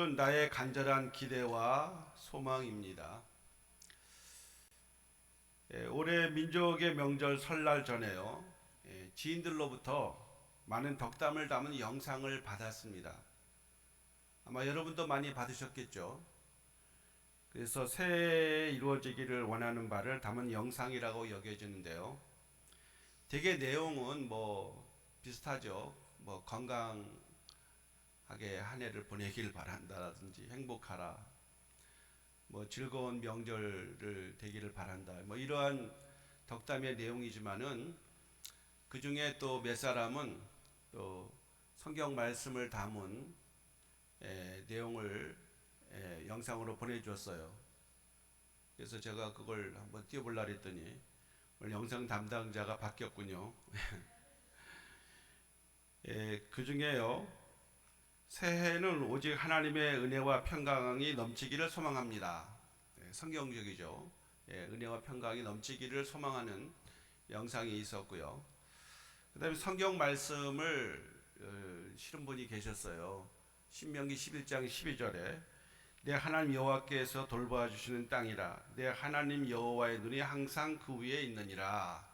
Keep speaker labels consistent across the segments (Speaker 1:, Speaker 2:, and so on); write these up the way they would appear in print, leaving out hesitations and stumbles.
Speaker 1: 오늘은 나의 간절한 기대와 소망입니다. 올해 민족의 명절 설날 전에요. 지인들로부터 많은 덕담을 담은 영상을 받았습니다. 아마 여러분도 많이 받으셨겠죠. 그래서 새해에 이루어지기를 원하는 바를 담은 영상이라고 여겨지는데요. 대개 내용은 비슷하죠. 건강하게 한 해를 보내길 바란다라든지 행복하라, 즐거운 명절을 되기를 바란다, 이러한 덕담의 내용이지만은 그 중에 또 몇 사람은 또 성경 말씀을 담은 내용을 영상으로 보내주었어요. 그래서 제가 그걸 한번 띄워보려 했더니 오늘 영상 담당자가 바뀌었군요. 그 중에요, 새해는 오직 하나님의 은혜와 평강이 넘치기를 소망합니다. 성경적이죠. 은혜와 평강이 넘치기를 소망하는 영상이 있었고요. 그 다음에 성경 말씀을 실은 분이 계셨어요. 신명기 11장 12절에 내 하나님 여호와께서 돌보아 주시는 땅이라 내 하나님 여호와의 눈이 항상 그 위에 있느니라,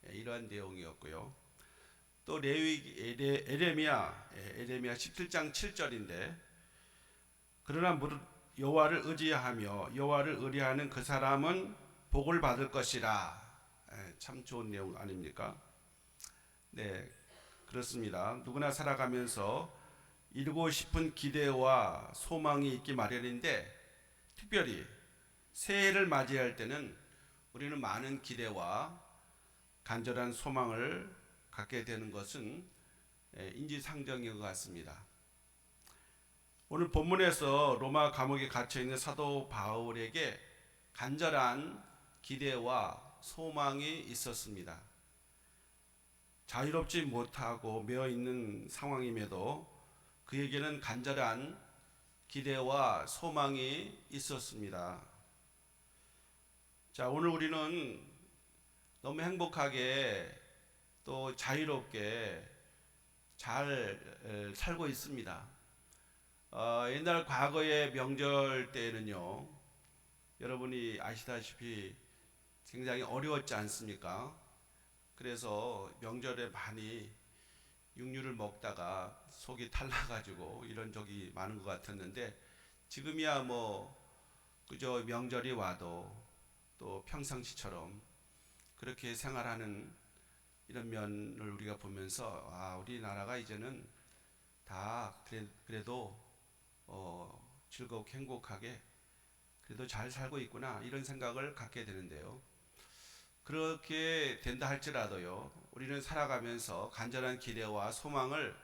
Speaker 1: 이러한 내용이었고요. 또 에레미야 17장 7절인데 그러나 무릇 여호와를 의지하며 여호와를 의뢰하는 그 사람은 복을 받을 것이라. 참 좋은 내용 아닙니까? 네, 그렇습니다. 누구나 살아가면서 이루고 싶은 기대와 소망이 있기 마련인데 특별히 새해를 맞이할 때는 우리는 많은 기대와 간절한 소망을 갖게 되는 것은 인지상정인 것 같습니다. 오늘 본문에서 로마 감옥에 갇혀 있는 사도 바울에게 간절한 기대와 소망이 있었습니다. 자유롭지 못하고 매어 있는 상황임에도 그에게는 간절한 기대와 소망이 있었습니다. 자, 오늘 우리는 너무 행복하게 또 자유롭게 잘 살고 있습니다. 옛날 과거의 명절 때에는요, 여러분이 아시다시피 굉장히 어려웠지 않습니까? 그래서 명절에 많이 육류를 먹다가 속이 탈나가지고 이런 적이 많은 것 같았는데 지금이야 그저 명절이 와도 또 평상시처럼 그렇게 생활하는 이런 면을 우리가 보면서 우리나라가 이제는 다 그래도 즐겁게 행복하게 그래도 잘 살고 있구나, 이런 생각을 갖게 되는데요. 그렇게 된다 할지라도요, 우리는 살아가면서 간절한 기대와 소망을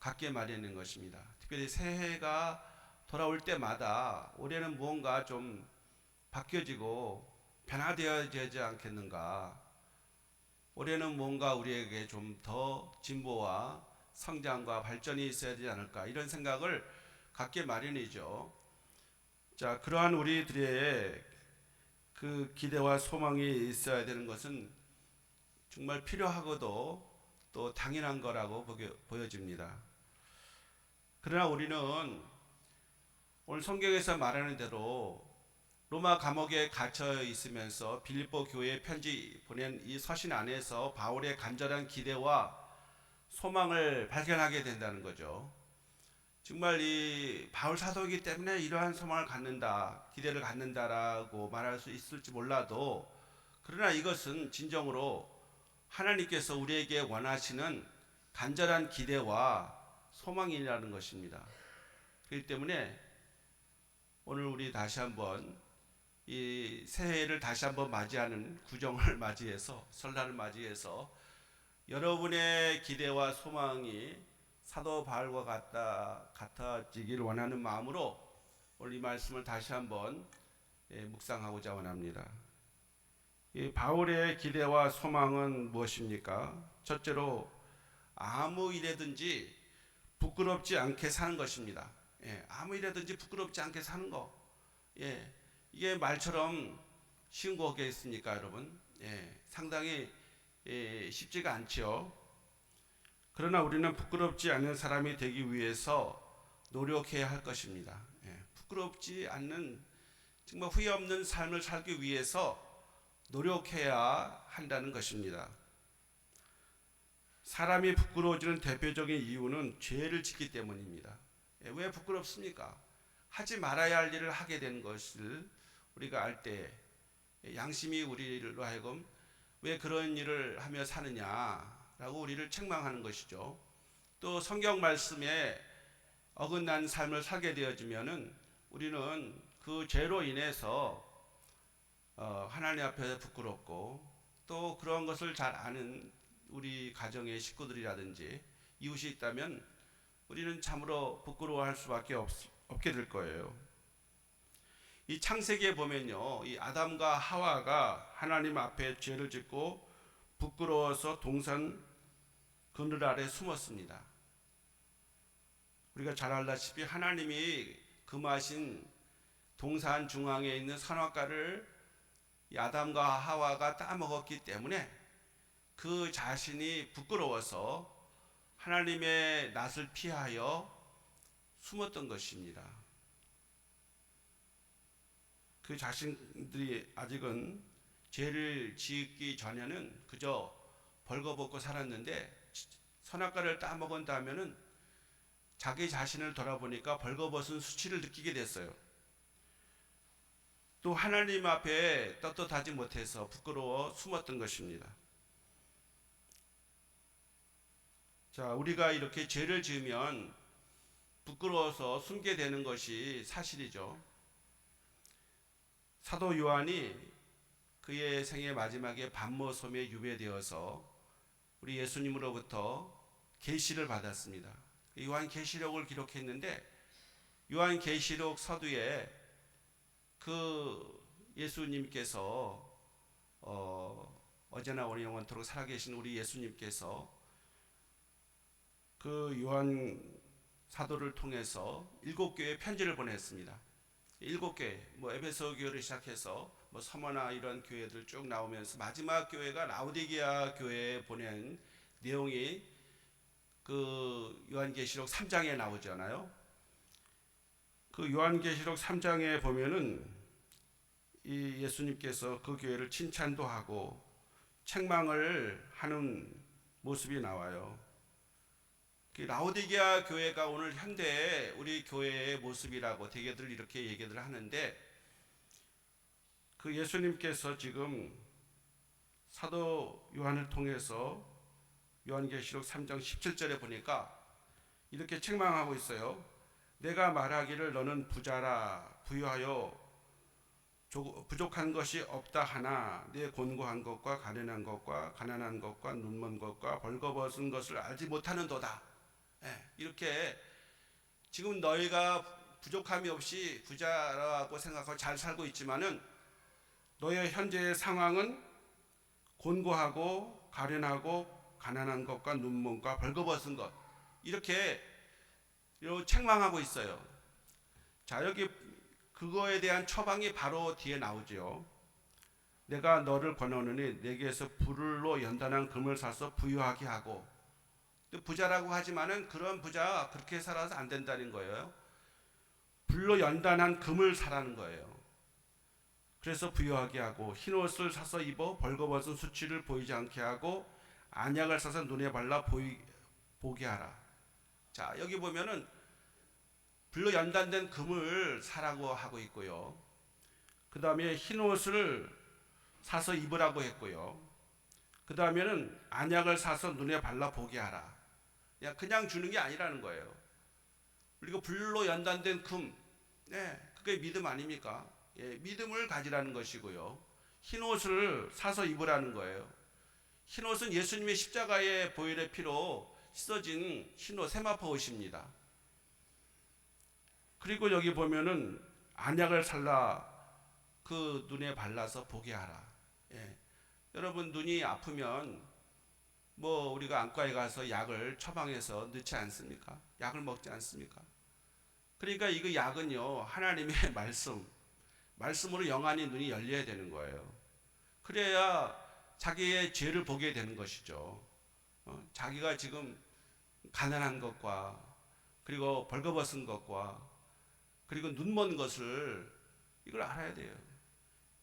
Speaker 1: 갖게 마련인 것입니다. 특별히 새해가 돌아올 때마다 올해는 무언가 좀 바뀌어지고 변화되어야 되지 않겠는가, 올해는 뭔가 우리에게 좀 더 진보와 성장과 발전이 있어야 되지 않을까, 이런 생각을 갖게 마련이죠. 자, 그러한 우리들의 그 기대와 소망이 있어야 되는 것은 정말 필요하고도 또 당연한 거라고 보여집니다. 그러나 우리는 오늘 성경에서 말하는 대로 로마 감옥에 갇혀 있으면서 빌립보 교회에 편지 보낸 이 서신 안에서 바울의 간절한 기대와 소망을 발견하게 된다는 거죠. 정말 이 바울 사도이기 때문에 이러한 소망을 갖는다, 기대를 갖는다라고 말할 수 있을지 몰라도, 그러나 이것은 진정으로 하나님께서 우리에게 원하시는 간절한 기대와 소망이라는 것입니다. 그렇기 때문에 오늘 우리 다시 한번 이 새해를 다시 한번 맞이하는 구정을 맞이해서, 설날을 맞이해서 여러분의 기대와 소망이 사도 바울과 같아지기를 원하는 마음으로 오늘 이 말씀을 다시 한번 묵상하고자 원합니다. 이 바울의 기대와 소망은 무엇입니까? 첫째로 아무 일에든지 부끄럽지 않게 사는 것입니다. 아무 일에든지 부끄럽지 않게 사는 거. 이게 말처럼 쉬운 거겠습니까, 여러분? 상당히 쉽지가 않죠. 그러나 우리는 부끄럽지 않은 사람이 되기 위해서 노력해야 할 것입니다. 부끄럽지 않는 정말 후회 없는 삶을 살기 위해서 노력해야 한다는 것입니다. 사람이 부끄러워지는 대표적인 이유는 죄를 짓기 때문입니다. 왜 부끄럽습니까? 하지 말아야 할 일을 하게 된 것을 우리가 알 때 양심이 우리로 하여금 왜 그런 일을 하며 사느냐라고 우리를 책망하는 것이죠. 또 성경 말씀에 어긋난 삶을 살게 되어지면은 우리는 그 죄로 인해서 하나님 앞에 부끄럽고, 또 그런 것을 잘 아는 우리 가정의 식구들이라든지 이웃이 있다면 우리는 참으로 부끄러워할 수밖에 없게 될 거예요. 이 창세기에 보면요, 이 아담과 하와가 하나님 앞에 죄를 짓고 부끄러워서 동산 그늘 아래 숨었습니다. 우리가 잘 알다시피 하나님이 금하신 동산 중앙에 있는 선악과를 아담과 하와가 따먹었기 때문에 그 자신이 부끄러워서 하나님의 낯을 피하여 숨었던 것입니다. 그 자신들이 아직은 죄를 짓기 전에는 그저 벌거벗고 살았는데 선악과를 따먹은 다음에는 자기 자신을 돌아보니까 벌거벗은 수치를 느끼게 됐어요. 또 하나님 앞에 떳떳하지 못해서 부끄러워 숨었던 것입니다. 자, 우리가 이렇게 죄를 지으면 부끄러워서 숨게 되는 것이 사실이죠. 사도 요한이 그의 생애 마지막에 반모섬에 유배되어서 우리 예수님으로부터 계시를 받았습니다. 요한계시록을 기록했는데 요한계시록 서두에 그 예수님께서 어제나 오늘 영원토록 살아계신 우리 예수님께서 그 요한 사도를 통해서 7교회에 편지를 보냈습니다. 7교회, 에베소 교회를 시작해서 서머나 이런 교회들 쭉 나오면서 마지막 교회가 라오디게아 교회에 보낸 내용이 그 요한계시록 3장에 나오잖아요. 그 요한계시록 3장에 보면은 이 예수님께서 그 교회를 칭찬도 하고 책망을 하는 모습이 나와요. 그 라오디게아 교회가 오늘 현대의 우리 교회의 모습이라고 대개들 이렇게 얘기를 하는데, 그 예수님께서 지금 사도 요한을 통해서 요한계시록 3장 17절에 보니까 이렇게 책망하고 있어요. 내가 말하기를 너는 부자라 부유하여 부족한 것이 없다 하나 내 곤고한 것과 가련한 것과 가난한 것과 눈먼 것과 벌거벗은 것을 알지 못하는도다. 이렇게 지금 너희가 부족함이 없이 부자라고 생각하고 잘 살고 있지만은 너의 현재의 상황은 곤고하고 가련하고 가난한 것과 눈먼과 벌거벗은 것, 이렇게 책망하고 있어요. 자, 여기 그거에 대한 처방이 바로 뒤에 나오죠. 내가 너를 권하노니 내게서 불로 연단한 금을 사서 부유하게 하고, 또 부자라고 하지만은 그런 부자 그렇게 살아서 안 된다는 거예요. 불로 연단한 금을 사라는 거예요. 그래서 부유하게 하고 흰옷을 사서 입어 벌거벗은 수치를 보이지 않게 하고 안약을 사서 눈에 발라 보게 하라. 자, 여기 보면은 불로 연단된 금을 사라고 하고 있고요. 그 다음에 흰옷을 사서 입으라고 했고요. 그 다음에는 안약을 사서 눈에 발라 보게 하라. 그냥 주는 게 아니라는 거예요. 그리고 불로 연단된 금, 그게 믿음 아닙니까? 믿음을 가지라는 것이고요. 흰옷을 사서 입으라는 거예요. 흰옷은 예수님의 십자가의 보혈의 피로 씻어진 흰옷, 세마포 옷입니다. 그리고 여기 보면은 안약을 살라 그 눈에 발라서 보게 하라. 여러분, 눈이 아프면 우리가 안과에 가서 약을 처방해서 넣지 않습니까? 약을 먹지 않습니까? 그러니까 이거 약은요, 하나님의 말씀으로 영안이 눈이 열려야 되는 거예요. 그래야 자기의 죄를 보게 되는 것이죠. 자기가 지금 가난한 것과 그리고 벌거벗은 것과 그리고 눈먼 것을 이걸 알아야 돼요.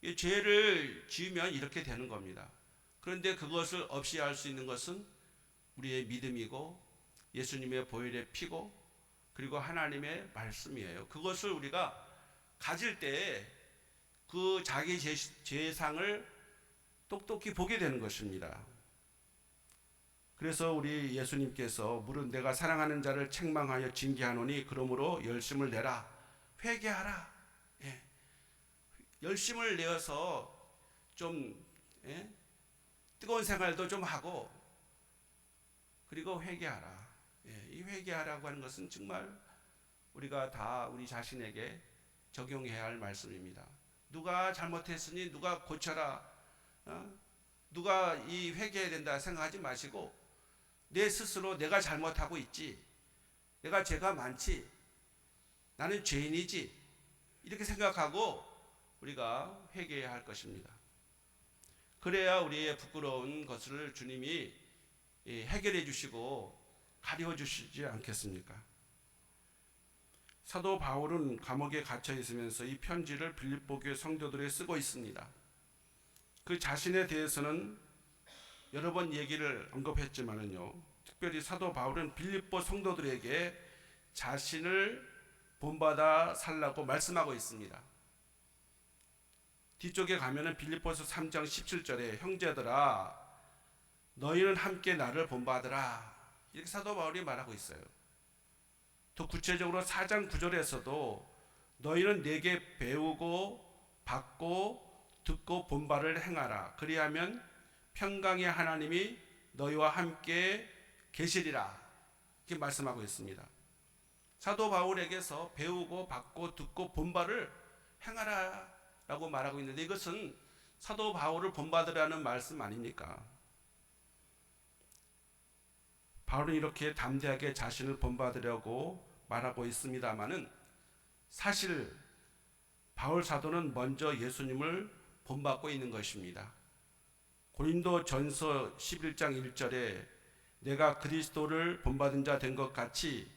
Speaker 1: 이 죄를 지으면 이렇게 되는 겁니다. 그런데 그것을 없이 할 수 있는 것은 우리의 믿음이고 예수님의 보혈의 피고 그리고 하나님의 말씀이에요. 그것을 우리가 가질 때 그 자기 죄상을 똑똑히 보게 되는 것입니다. 그래서 우리 예수님께서 무릇 내가 사랑하는 자를 책망하여 징계하노니 그러므로 열심을 내라. 회개하라. 예. 열심을 내어서 좀 뜨거운 생활도 좀 하고 그리고 회개하라. 이 회개하라고 하는 것은 정말 우리가 다 우리 자신에게 적용해야 할 말씀입니다. 누가 잘못했으니 누가 고쳐라. 누가 이 회개해야 된다 생각하지 마시고 내 스스로 내가 잘못하고 있지. 내가 죄가 많지. 나는 죄인이지. 이렇게 생각하고 우리가 회개해야 할 것입니다. 그래야 우리의 부끄러운 것을 주님이 해결해 주시고 가려 주시지 않겠습니까? 사도 바울은 감옥에 갇혀 있으면서 이 편지를 빌립보 교회 성도들에게 쓰고 있습니다. 그 자신에 대해서는 여러 번 얘기를 언급했지만은요, 특별히 사도 바울은 빌립보 성도들에게 자신을 본받아 살라고 말씀하고 있습니다. 뒤쪽에 가면은 빌립보서 3장 17절에 형제들아 너희는 함께 나를 본받으라 이렇게 사도 바울이 말하고 있어요. 더 구체적으로 4장 9절에서도 너희는 내게 배우고 받고 듣고 본 바를 행하라. 그리하면 평강의 하나님이 너희와 함께 계시리라. 이렇게 말씀하고 있습니다. 사도 바울에게서 배우고 받고 듣고 본 바를 행하라 라고 말하고 있는데 이것은 사도 바울을 본받으라는 말씀 아닙니까? 바울은 이렇게 담대하게 자신을 본받으려고 말하고 있습니다마는 사실 바울 사도는 먼저 예수님을 본받고 있는 것입니다. 고린도 전서 11장 1절에 내가 그리스도를 본받은 자 된 것 같이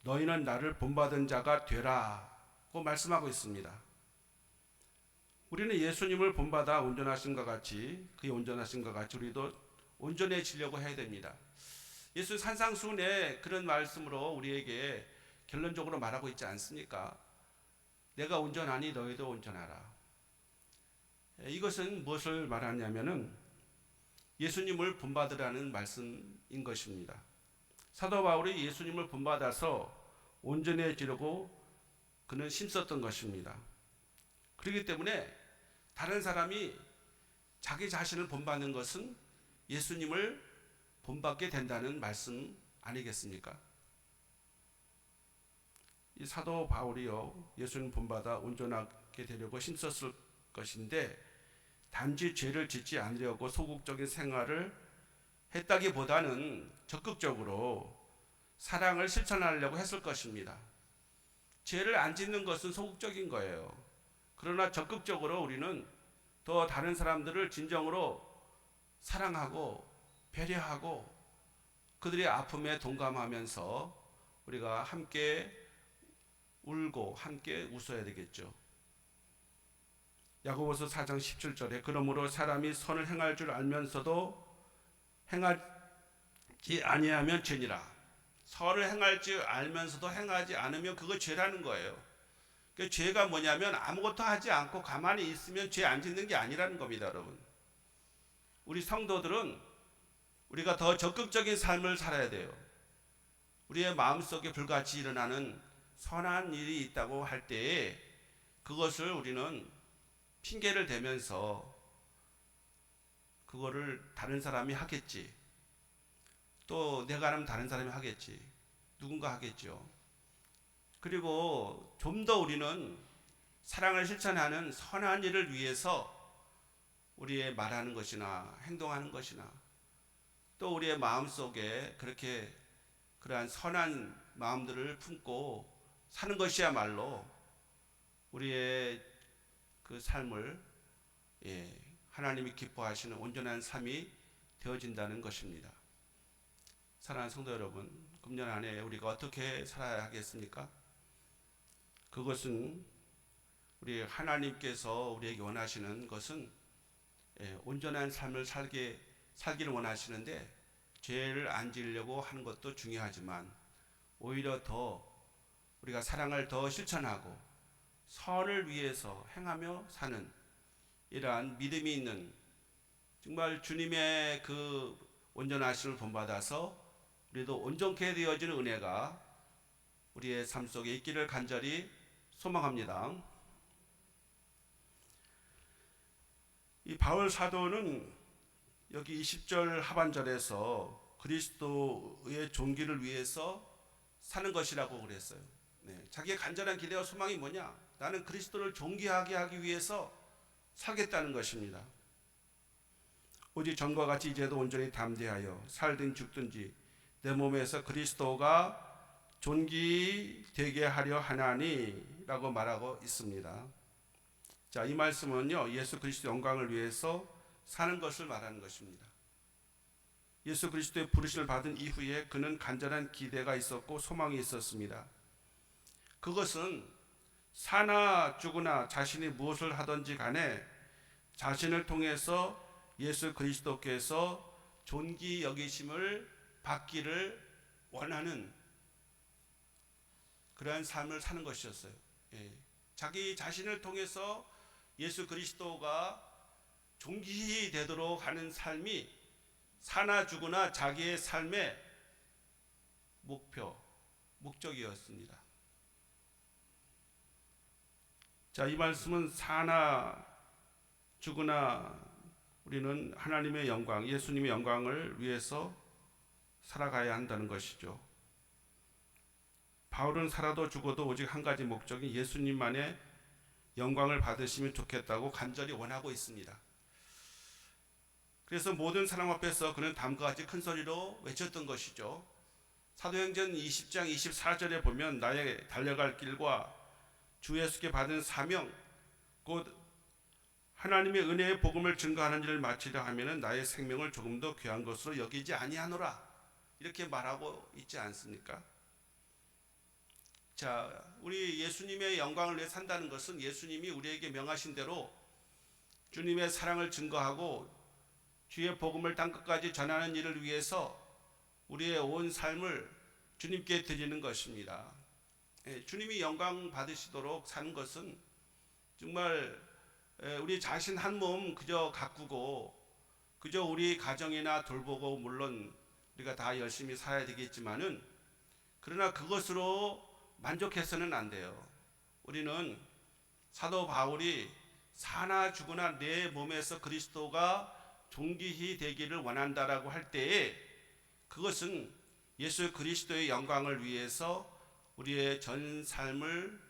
Speaker 1: 너희는 나를 본받은 자가 되라고 말씀하고 있습니다. 우리는 예수님을 본받아 온전하신 것 같이 그의 온전하신 것 같이 우리도 온전해지려고 해야 됩니다. 예수 산상수훈에 그런 말씀으로 우리에게 결론적으로 말하고 있지 않습니까? 내가 온전하니 너희도 온전하라. 이것은 무엇을 말하냐면은 예수님을 본받으라는 말씀인 것입니다. 사도 바울이 예수님을 본받아서 온전해지려고 그는 힘썼던 것입니다. 그렇기 때문에 다른 사람이 자기 자신을 본받는 것은 예수님을 본받게 된다는 말씀 아니겠습니까? 이 사도 바울이요 예수님 본받아 온전하게 되려고 힘썼을 것인데 단지 죄를 짓지 않으려고 소극적인 생활을 했다기보다는 적극적으로 사랑을 실천하려고 했을 것입니다. 죄를 안 짓는 것은 소극적인 거예요. 그러나 적극적으로 우리는 더 다른 사람들을 진정으로 사랑하고 배려하고 그들의 아픔에 동감하면서 우리가 함께 울고 함께 웃어야 되겠죠. 야고보서 4장 17절에 그러므로 사람이 선을 행할 줄 알면서도 행하지 아니하면 죄니라. 선을 행할 줄 알면서도 행하지 않으면 그거 죄라는 거예요. 그 죄가 뭐냐면 아무것도 하지 않고 가만히 있으면 죄 안 짓는 게 아니라는 겁니다, 여러분. 우리 성도들은 우리가 더 적극적인 삶을 살아야 돼요. 우리의 마음속에 불같이 일어나는 선한 일이 있다고 할 때에 그것을 우리는 핑계를 대면서 그거를 다른 사람이 하겠지. 또 내가 하면 다른 사람이 하겠지. 누군가 하겠죠. 그리고 좀 더 우리는 사랑을 실천하는 선한 일을 위해서 우리의 말하는 것이나 행동하는 것이나 또 우리의 마음속에 그렇게 그러한 선한 마음들을 품고 사는 것이야말로 우리의 그 삶을 하나님이 기뻐하시는 온전한 삶이 되어진다는 것입니다. 사랑하는 성도 여러분, 금년 한 해 우리가 어떻게 살아야 하겠습니까? 그것은 우리 하나님께서 우리에게 원하시는 것은 온전한 삶을 살기를 원하시는데 죄를 안 지으려고 하는 것도 중요하지만 오히려 더 우리가 사랑을 더 실천하고 선을 위해서 행하며 사는 이러한 믿음이 있는 정말 주님의 그 온전하심을 본받아서 우리도 온전케 되어지는 은혜가 우리의 삶 속에 있기를 간절히 소망합니다. 이 바울 사도는 여기 20절 하반절에서 그리스도의 존귀를 위해서 사는 것이라고 그랬어요. 자기의 간절한 기대와 소망이 뭐냐? 나는 그리스도를 존귀하게 하기 위해서 살겠다는 것입니다. 오직 전과 같이 이제도 온전히 담대하여 살든 죽든지 내 몸에서 그리스도가 존귀되게 하려 하나니 라고 말하고 있습니다. 자, 이 말씀은요, 예수 그리스도 영광을 위해서 사는 것을 말하는 것입니다. 예수 그리스도의 부르심을 받은 이후에 그는 간절한 기대가 있었고 소망이 있었습니다. 그것은 사나 죽으나 자신이 무엇을 하든지 간에 자신을 통해서 예수 그리스도께서 존귀 여기심을 받기를 원하는 그러한 삶을 사는 것이었어요. 자기 자신을 통해서 예수 그리스도가 존귀되도록 하는 삶이 사나 죽으나 자기의 삶의 목적이었습니다. 자, 이 말씀은 사나 죽으나 우리는 하나님의 영광, 예수님의 영광을 위해서 살아가야 한다는 것이죠. 바울은 살아도 죽어도 오직 한 가지 목적인 예수님만의 영광을 받으시면 좋겠다고 간절히 원하고 있습니다. 그래서 모든 사람 앞에서 그는 다음과 같이 큰 소리로 외쳤던 것이죠. 사도행전 20장 24절에 보면 나의 달려갈 길과 주 예수께 받은 사명 곧 하나님의 은혜의 복음을 증거하는 일을 마치려 하면은 나의 생명을 조금도 귀한 것으로 여기지 아니하노라 이렇게 말하고 있지 않습니까? 자, 우리 예수님의 영광을 위해 산다는 것은 예수님이 우리에게 명하신 대로 주님의 사랑을 증거하고 주의 복음을 땅끝까지 전하는 일을 위해서 우리의 온 삶을 주님께 드리는 것입니다. 주님이 영광 받으시도록 사는 것은 정말 우리 자신 한 몸 그저 가꾸고 그저 우리 가정이나 돌보고 물론 우리가 다 열심히 살아야 되겠지만은 그러나 그것으로 만족해서는 안 돼요. 우리는 사도 바울이 사나 죽으나 내 몸에서 그리스도가 존귀히 되기를 원한다라고 할 때에 그것은 예수 그리스도의 영광을 위해서 우리의 전 삶을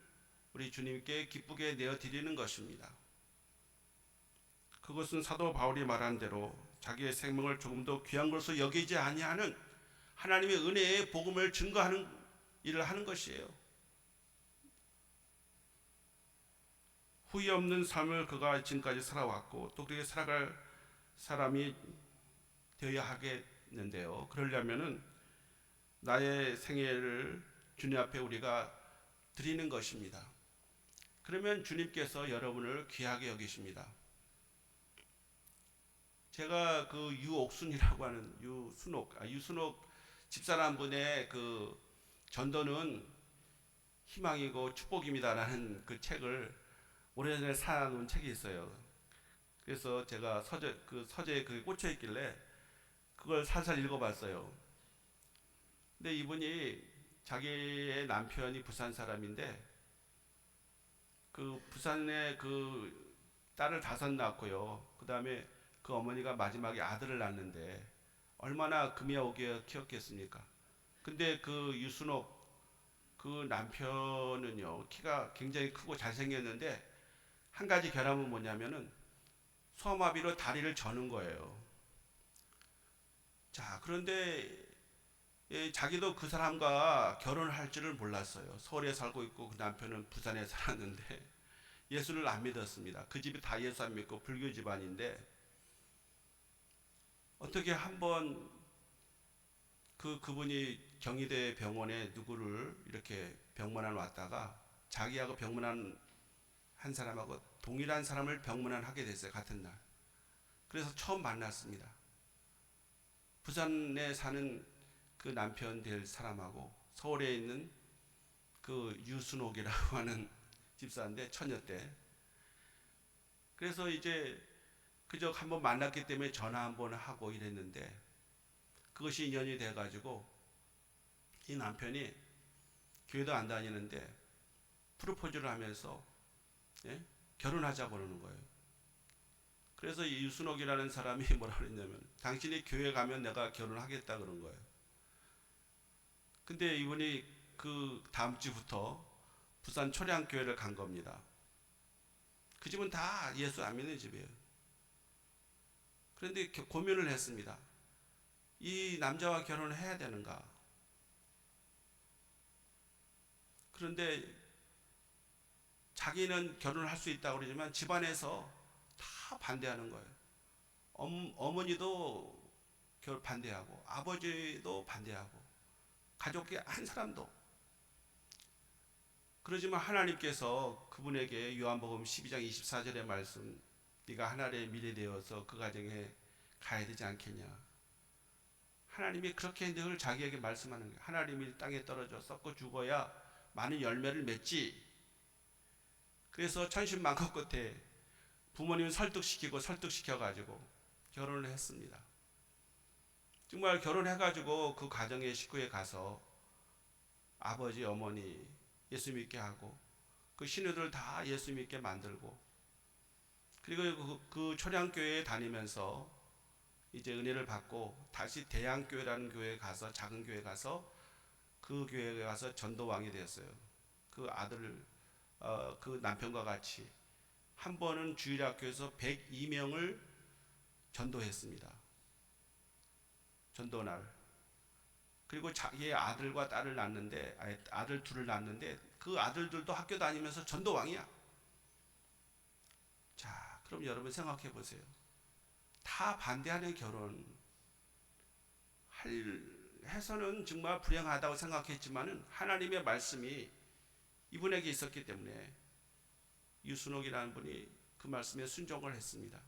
Speaker 1: 우리 주님께 기쁘게 내어드리는 것입니다. 그것은 사도 바울이 말한 대로 자기의 생명을 조금도 귀한 것으로 여기지 아니하는 하나님의 은혜의 복음을 증거하는 일을 하는 것이에요. 후회 없는 삶을 그가 지금까지 살아왔고 또 그렇게 살아갈 사람이 되어야 하겠는데요. 그러려면은 나의 생애를 주님 앞에 우리가 드리는 것입니다. 그러면 주님께서 여러분을 귀하게 여기십니다. 제가 그 유옥순이라고 하는 유순옥 집사람 분의 그 전도는 희망이고 축복입니다라는 그 책을 오래전에 사놓은 책이 있어요. 그래서 제가 서재에 그게 꽂혀 있길래 그걸 살살 읽어봤어요. 근데 이분이 자기의 남편이 부산 사람인데 그 부산에 그 딸을 5 낳고요. 그 다음에 그 어머니가 마지막에 아들을 낳는데 얼마나 금이 오게 키웠겠습니까? 근데 그 유순옥 그 남편은요 키가 굉장히 크고 잘생겼는데 한 가지 결함은 뭐냐면은 소아마비로 다리를 저는 거예요. 자, 그런데 자기도 그 사람과 결혼할 줄을 몰랐어요. 서울에 살고 있고 그 남편은 부산에 살았는데 예수를 안 믿었습니다. 그 집이 다 예수 안 믿고 불교 집안인데 어떻게 한번 그분이 경희대 병원에 누구를 이렇게 병문안 왔다가 자기하고 병문안 한 사람하고 동일한 사람을 병문안 하게 됐어요. 같은 날. 그래서 처음 만났습니다. 부산에 사는 그 남편 될 사람하고 서울에 있는 그 유순옥이라고 하는 집사인데 처녀때. 그래서 이제 그저 한번 만났기 때문에 전화 한번 하고 이랬는데 그것이 인연이 돼가지고 이 남편이 교회도 안 다니는데 프로포즈를 하면서 결혼하자고 그러는 거예요. 그래서 이 유순옥이라는 사람이 뭐라 그랬냐면 당신이 교회 가면 내가 결혼하겠다 그런 거예요. 근데 이분이 그 다음 주부터 부산 초량교회를 간 겁니다. 그 집은 다 예수 안 믿는 집이에요. 그런데 고민을 했습니다. 이 남자와 결혼을 해야 되는가? 그런데 자기는 결혼을 할 수 있다고 그러지만 집안에서 다 반대하는 거예요. 어머니도 반대하고 아버지도 반대하고 가족의 한 사람도. 그러지만 하나님께서 그분에게 요한복음 12장 24절의 말씀, 네가 하나님의 미래 되어서 그 가정에 가야 되지 않겠냐. 하나님이 그렇게 늘 자기에게 말씀하는 거예요. 하나님이 땅에 떨어져 썩고 죽어야 많은 열매를 맺지. 그래서 천신만고 끝에 부모님을 설득시켜가지고 결혼을 했습니다. 정말 결혼해가지고 그 가정의 식구에 가서 아버지, 어머니 예수 믿게 하고 그 신우들 다 예수 믿게 만들고 그리고 그 초량교회에 다니면서 이제 은혜를 받고 다시 대양교회라는 교회에 가서 작은 교회에 가서 그 교회에 가서 전도왕이 되었어요. 그 아들을 그 남편과 같이 한 번은 주일학교에서 102명을 전도했습니다. 전도날. 그리고 자기의 아들과 딸을 낳는데 아들 둘을 낳는데 그 아들들도 학교 다니면서 전도왕이야. 자, 그럼 여러분 생각해 보세요. 다 반대하는 결혼 해서는 정말 불행하다고 생각했지만은 하나님의 말씀이 이분에게 있었기 때문에 유순옥이라는 분이 그 말씀에 순종을 했습니다.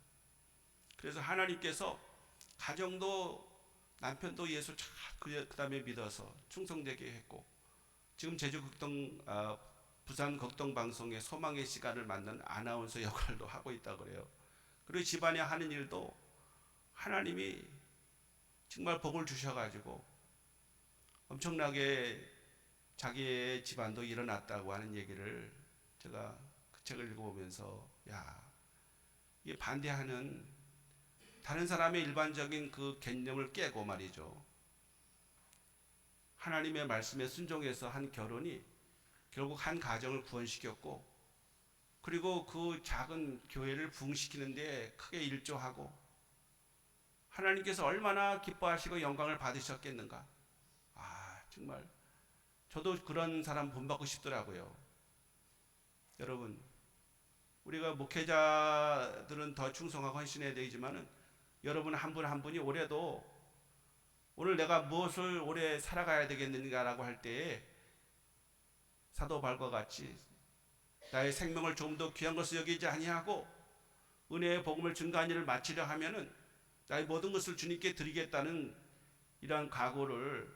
Speaker 1: 그래서 하나님께서 가정도 남편도 예수 그 다음에 믿어서 충성되게 했고 지금 부산 극동방송의 소망의 시간을 만든 아나운서 역할도 하고 있다고 그래요. 그리고 집안에 하는 일도 하나님이 정말 복을 주셔가지고 엄청나게 자기의 집안도 일어났다고 하는 얘기를 제가 그 책을 읽어보면서 이게 반대하는 다른 사람의 일반적인 그 개념을 깨고 말이죠. 하나님의 말씀에 순종해서 한 결혼이 결국 한 가정을 구원시켰고 그리고 그 작은 교회를 부흥시키는데 크게 일조하고 하나님께서 얼마나 기뻐하시고 영광을 받으셨겠는가. 정말 저도 그런 사람 본받고 싶더라고요. 여러분 우리가 목회자들은 더 충성하고 헌신해야 되지만은 여러분 한 분 한 분이 올해도 오늘 내가 무엇을 올해 살아가야 되겠는가라고 할 때에 사도 바울과 같이 나의 생명을 좀 더 귀한 것을 여기지 아니하고 은혜의 복음을 증거한 일을 마치려 하면은 나의 모든 것을 주님께 드리겠다는 이러한 각오를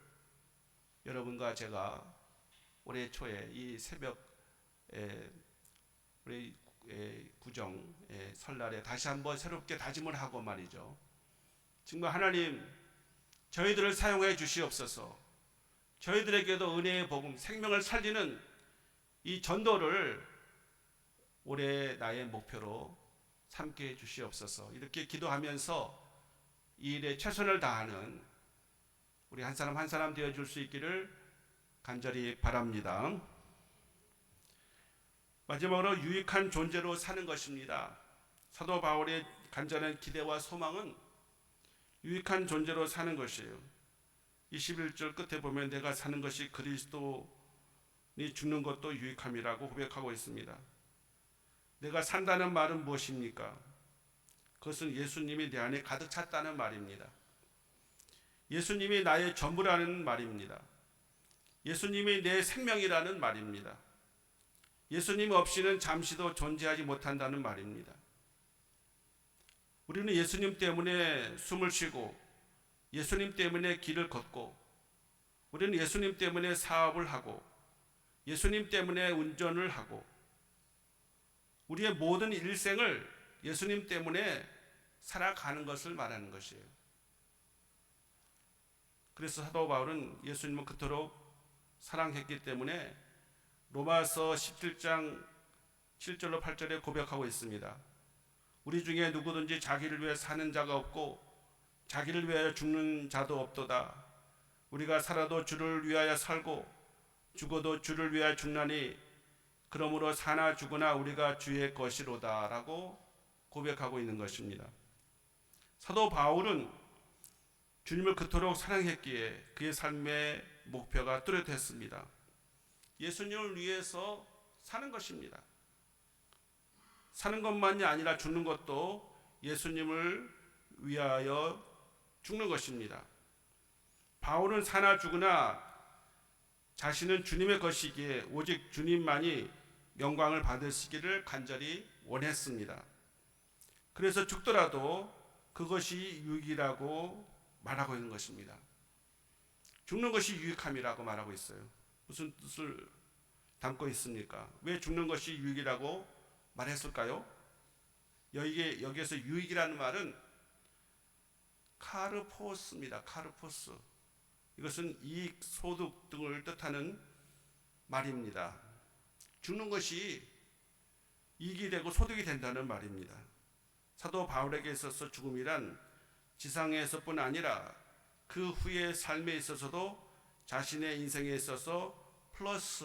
Speaker 1: 여러분과 제가 올해 초에 이 새벽에 우리 구정 설날에 다시 한번 새롭게 다짐을 하고 말이죠. 정말 하나님 저희들을 사용해 주시옵소서. 저희들에게도 은혜의 복음 생명을 살리는 이 전도를 올해 나의 목표로 삼게 해 주시옵소서. 이렇게 기도하면서 이 일에 최선을 다하는 우리 한 사람 한 사람 되어줄 수 있기를 간절히 바랍니다. 마지막으로 유익한 존재로 사는 것입니다. 사도 바울의 간절한 기대와 소망은 유익한 존재로 사는 것이에요. 21절 끝에 보면 내가 사는 것이 그리스도니 죽는 것도 유익함이라고 고백하고 있습니다. 내가 산다는 말은 무엇입니까? 그것은 예수님이 내 안에 가득 찼다는 말입니다. 예수님이 나의 전부라는 말입니다. 예수님이 내 생명이라는 말입니다. 예수님 없이는 잠시도 존재하지 못한다는 말입니다. 우리는 예수님 때문에 숨을 쉬고, 예수님 때문에 길을 걷고, 우리는 예수님 때문에 사업을 하고, 예수님 때문에 운전을 하고, 우리의 모든 일생을 예수님 때문에 살아가는 것을 말하는 것이에요. 그래서 사도 바울은 예수님을 그토록 사랑했기 때문에 로마서 17장 7절로 8절에 고백하고 있습니다. 우리 중에 누구든지 자기를 위해 사는 자가 없고 자기를 위하여 죽는 자도 없도다. 우리가 살아도 주를 위하여 살고 죽어도 주를 위하여 죽나니 그러므로 사나 죽으나 우리가 주의 것이로다 라고 고백하고 있는 것입니다. 사도 바울은 주님을 그토록 사랑했기에 그의 삶의 목표가 뚜렷했습니다. 예수님을 위해서 사는 것입니다. 사는 것만이 아니라 죽는 것도 예수님을 위하여 죽는 것입니다. 바울은 사나 죽으나 자신은 주님의 것이기에 오직 주님만이 영광을 받으시기를 간절히 원했습니다. 그래서 죽더라도 그것이 유익이라고 말하고 있는 것입니다. 죽는 것이 유익함이라고 말하고 있어요. 무슨 뜻을 담고 있습니까? 왜 죽는 것이 유익이라고 말했을까요? 여기에서 유익이라는 말은 카르포스입니다. 카르포스. 이것은 이익, 소득 등을 뜻하는 말입니다. 죽는 것이 이익이 되고 소득이 된다는 말입니다. 사도 바울에게 있어서 죽음이란 지상에서뿐 아니라 그 후의 삶에 있어서도 자신의 인생에 있어서 플러스,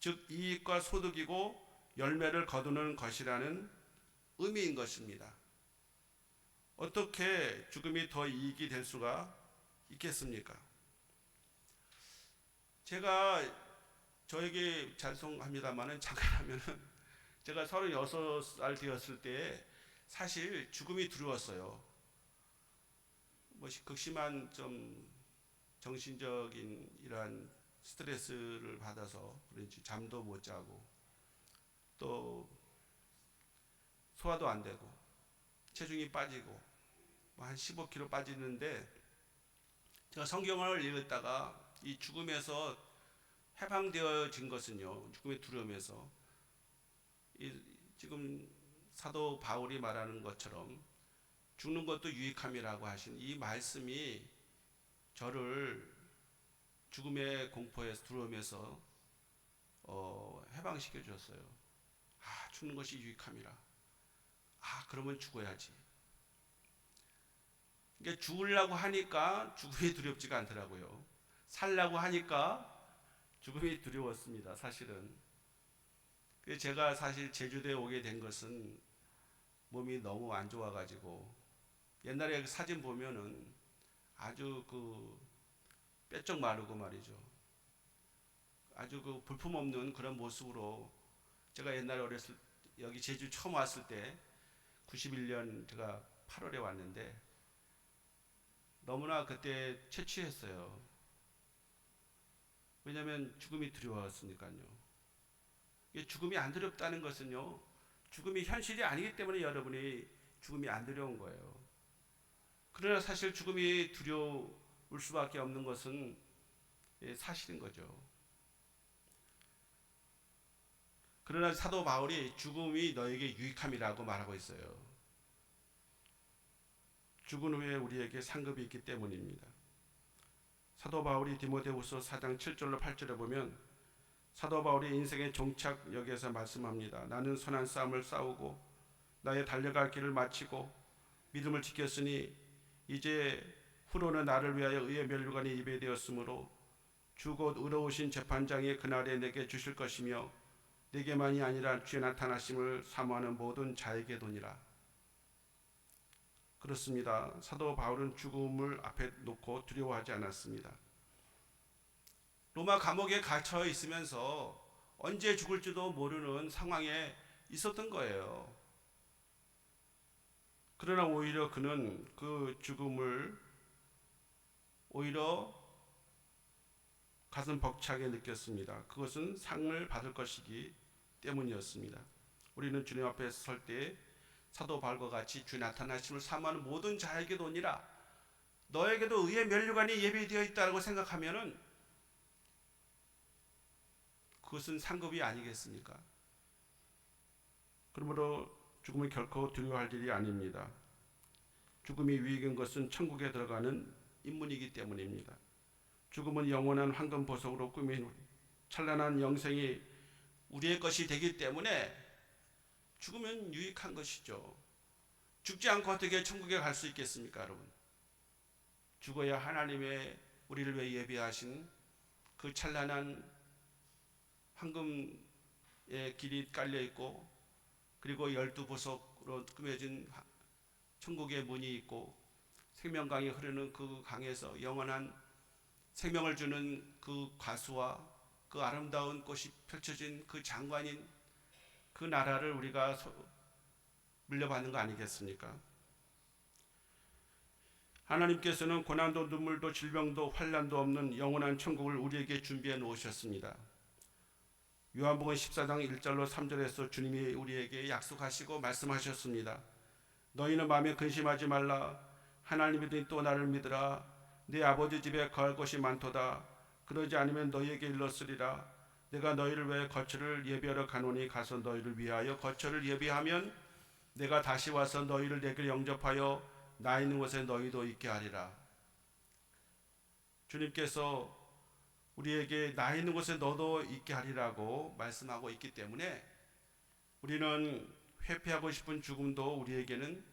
Speaker 1: 즉 이익과 소득이고 열매를 거두는 것이라는 의미인 것입니다. 어떻게 죽음이 더 이익이 될 수가 있겠습니까? 제가 저에게 죄송합니다만은 잠깐 하면은 제가 36살 되었을 때 사실 죽음이 두려웠어요. 뭐 극심한 좀 정신적인 이러한 스트레스를 받아서 그런지 잠도 못 자고 또 소화도 안 되고 체중이 빠지고 한 15kg 빠지는데 제가 성경을 읽다가 이 죽음에서 해방되어진 것은요, 죽음의 두려움에서 지금 사도 바울이 말하는 것처럼 죽는 것도 유익함이라고 하신 이 말씀이 저를 죽음의 공포에서 두려움에서 해방시켜 주었어요. 아, 죽는 것이 유익함이라. 아, 그러면 죽어야지. 그러니까 죽으려고 하니까 죽음이 두렵지가 않더라고요. 살려고 하니까 죽음이 두려웠습니다. 사실은. 그래서 제가 사실 제주도에 오게 된 것은 몸이 너무 안 좋아가지고 옛날에 사진 보면은 아주 뼈쪽 마르고 말이죠. 아주 볼품없는 그런 모습으로 제가 옛날에 어렸을 여기 제주 처음 왔을 때 91년 제가 8월에 왔는데 너무나 그때 채취했어요. 왜냐하면 죽음이 두려웠으니까요. 죽음이 안 두렵다는 것은요, 죽음이 현실이 아니기 때문에 여러분이 죽음이 안 두려운 거예요. 그러나 사실 죽음이 두려울 수밖에 없는 것은 사실인 거죠. 그러나 사도 바울이 죽음이 너에게 유익함이라고 말하고 있어요. 죽은 후에 우리에게 상급이 있기 때문입니다. 사도 바울이 디모데후서 4장 7절로 8절에 보면 사도 바울이 인생의 종착역에서 말씀합니다. 나는 선한 싸움을 싸우고 나의 달려갈 길을 마치고 믿음을 지켰으니 이제 후로는 나를 위하여 의의 면류관이 예배되었으므로 주 곧 의로우신 재판장이 그날에 내게 주실 것이며 내게만이 아니라 주의 나타나심을 사모하는 모든 자에게도니라. 그렇습니다. 사도 바울은 죽음을 앞에 놓고 두려워하지 않았습니다. 로마 감옥에 갇혀 있으면서 언제 죽을지도 모르는 상황에 있었던 거예요. 그러나 오히려 그는 그 죽음을 오히려 가슴 벅차게 느꼈습니다. 그것은 상을 받을 것이기 때문이었습니다. 우리는 주님 앞에 설 때 사도 바울과 같이 주 나타나심을 사모하는 모든 자에게도니라, 너에게도 의의 면류관이 예비되어 있다고 생각하면은 그것은 상급이 아니겠습니까? 그러므로 죽음은 결코 두려워할 일이 아닙니다. 죽음이 유익인 것은 천국에 들어가는 인문이기 때문입니다. 죽음은 영원한 황금 보석으로 꾸민 찬란한 영생이 우리의 것이 되기 때문에 죽으면 유익한 것이죠. 죽지 않고 어떻게 천국에 갈 수 있겠습니까, 여러분? 죽어야 하나님의 우리를 위해 예비하신 그 찬란한 황금의 길이 깔려 있고, 그리고 12보석으로 꾸며진 천국의 문이 있고, 생명강이 흐르는 그 강에서 영원한 생명을 주는 그 과수와 그 아름다운 꽃이 펼쳐진 그 장관인 그 나라를 우리가 물려받는 거 아니겠습니까? 하나님께서는 고난도 눈물도 질병도 환난도 없는 영원한 천국을 우리에게 준비해 놓으셨습니다. 요한복음 14장 1절로 3절에서 주님이 우리에게 약속하시고 말씀하셨습니다. 너희는 마음에 근심하지 말라. 하나님이든 또 나를 믿으라. 내 아버지 집에 거할 것이 많도다. 그러지 않으면 너희에게 일렀으리라. 내가 너희를 위해 거처를 예비하러 가노니 가서 너희를 위하여 거처를 예비하면 내가 다시 와서 너희를 내게 영접하여 나 있는 곳에 너희도 있게 하리라. 주님께서 우리에게 나 있는 곳에 너도 있게 하리라고 말씀하고 있기 때문에 우리는 회피하고 싶은 죽음도 우리에게는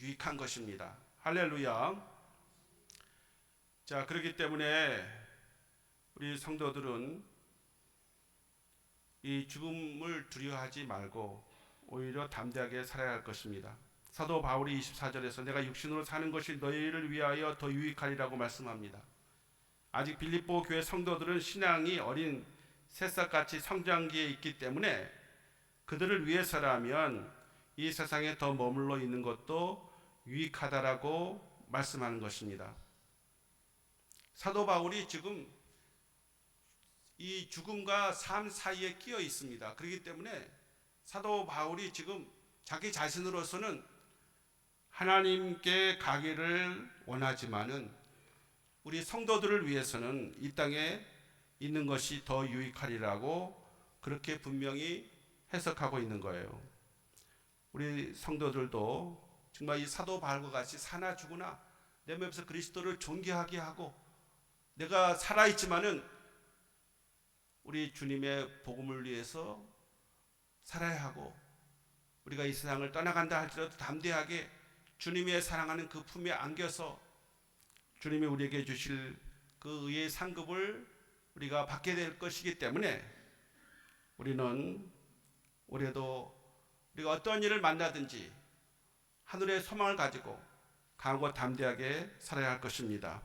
Speaker 1: 유익한 것입니다. 할렐루야. 자, 그렇기 때문에 우리 성도들은 이 죽음을 두려워하지 말고 오히려 담대하게 살아야 할 것입니다. 사도 바울이 24절에서 내가 육신으로 사는 것이 너희를 위하여 더 유익하리라고 말씀합니다. 아직 빌립보 교회 성도들은 신앙이 어린 새싹같이 성장기에 있기 때문에 그들을 위해서라면 이 세상에 더 머물러 있는 것도 유익하다라고 말씀하는 것입니다. 사도 바울이 지금 이 죽음과 삶 사이에 끼어 있습니다. 그렇기 때문에 사도 바울이 지금 자기 자신으로서는 하나님께 가기를 원하지만은 우리 성도들을 위해서는 이 땅에 있는 것이 더 유익하리라고 그렇게 분명히 해석하고 있는 거예요. 우리 성도들도 정말 이 사도 바울과 같이 사나 죽으나 내 몸에서 그리스도를 존귀하게 하고 내가 살아있지만은 우리 주님의 복음을 위해서 살아야 하고 우리가 이 세상을 떠나간다 할지라도 담대하게 주님의 사랑하는 그 품에 안겨서 주님이 우리에게 주실 그 의의 상급을 우리가 받게 될 것이기 때문에 우리는 올해도 우리가 어떤 일을 만나든지 하늘의 소망을 가지고 강하고 담대하게 살아야 할 것입니다.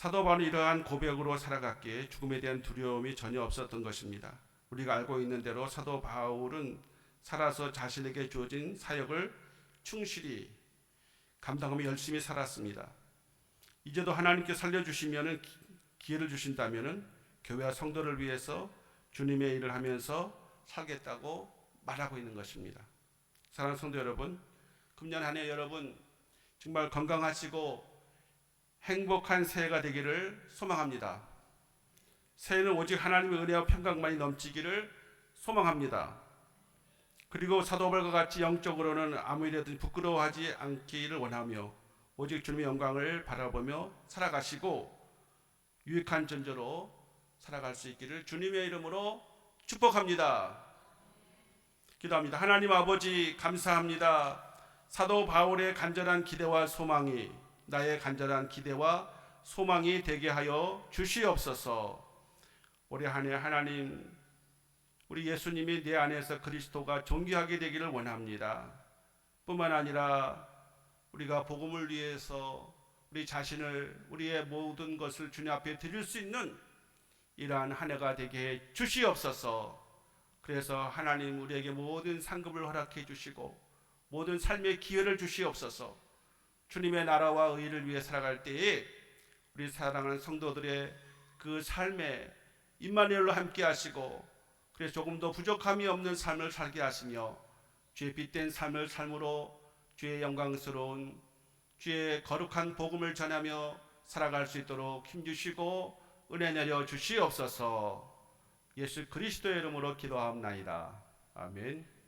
Speaker 1: 사도 바울은 이러한 고백으로 살아갔기에 죽음에 대한 두려움이 전혀 없었던 것입니다. 우리가 알고 있는 대로 사도 바울은 살아서 자신에게 주어진 사역을 충실히 감당하며 열심히 살았습니다. 이제도 하나님께 살려주시면 기회를 주신다면 교회와 성도를 위해서 주님의 일을 하면서 살겠다고 말하고 있는 것입니다. 사랑하는 성도 여러분, 금년 한 해 여러분 정말 건강하시고 행복한 새해가 되기를 소망합니다. 새해는 오직 하나님의 은혜와 평강만이 넘치기를 소망합니다. 그리고 사도 바울과 같이 영적으로는 아무 일에든 부끄러워하지 않기를 원하며 오직 주님의 영광을 바라보며 살아가시고 유익한 존재로 살아갈 수 있기를 주님의 이름으로 축복합니다. 기도합니다. 하나님 아버지 감사합니다. 사도 바울의 간절한 기대와 소망이 나의 간절한 기대와 소망이 되게 하여 주시옵소서. 올해 한 해 하나님 우리 예수님이 내 안에서 그리스도가 존귀하게 되기를 원합니다. 뿐만 아니라 우리가 복음을 위해서 우리 자신을 우리의 모든 것을 주님 앞에 드릴 수 있는 이러한 한 해가 되게 해 주시옵소서. 그래서 하나님 우리에게 모든 상급을 허락해 주시고 모든 삶의 기회를 주시옵소서. 주님의 나라와 의를 위해 살아갈 때에 우리 사랑하는 성도들의 그 삶에 임마누엘로 함께 하시고, 그래서 조금 더 부족함이 없는 삶을 살게 하시며 주의 빛된 삶을 삶으로 주의 영광스러운 주의 거룩한 복음을 전하며 살아갈 수 있도록 힘주시고 은혜 내려 주시옵소서. 예수 그리스도의 이름으로 기도하옵나이다. 아멘.